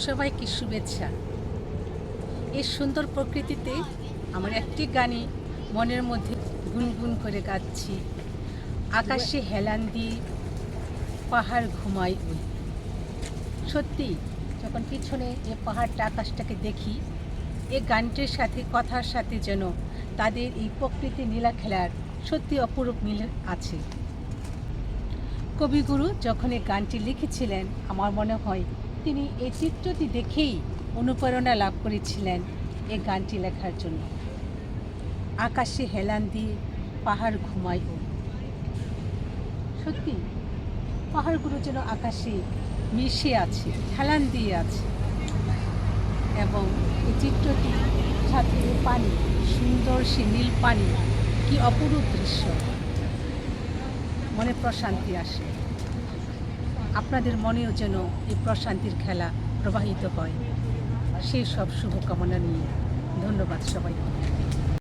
সবাইকে শুভেচ্ছা। এই সুন্দর প্রকৃতিতে আমার একটি গানই মনের মধ্যে গুনগুন করে গাচ্ছি। আকাশে হেলান দিয়ে পাহাড় ঘুমায় ওই। সত্যি যখন পিছনে এ পাহাড়টা আকাশটাকে দেখি, এই গানটির সাথে কথার সাথে যেন তাদের এই প্রকৃতি নীলা খেলার সত্যি অপরূপ মিল আছে। কবিগুরু যখন এই গানটি লিখেছিলেন, আমার মনে হয় তিনি এই চিত্রটি দেখেই অনুপ্রেরণা লাভ করেছিলেন এই গানটি লেখার জন্য। আকাশে হেলান দিয়ে পাহাড় ঘুমায় ওই। সত্যি পাহাড়গুলো যেন আকাশে মিশে আছে, হেলান দিয়ে আছে, এবং এই চিত্রটি সাথে পানি, সুন্দর সে নীল পানি, কি অপরূপ দৃশ্য, মনে প্রশান্তি আসে। আপনাদের মনেও যেন এই প্রশান্তির খেলা প্রবাহিত হয়, সেই সব শুভকামনা নিয়ে ধন্যবাদ সবাইকে।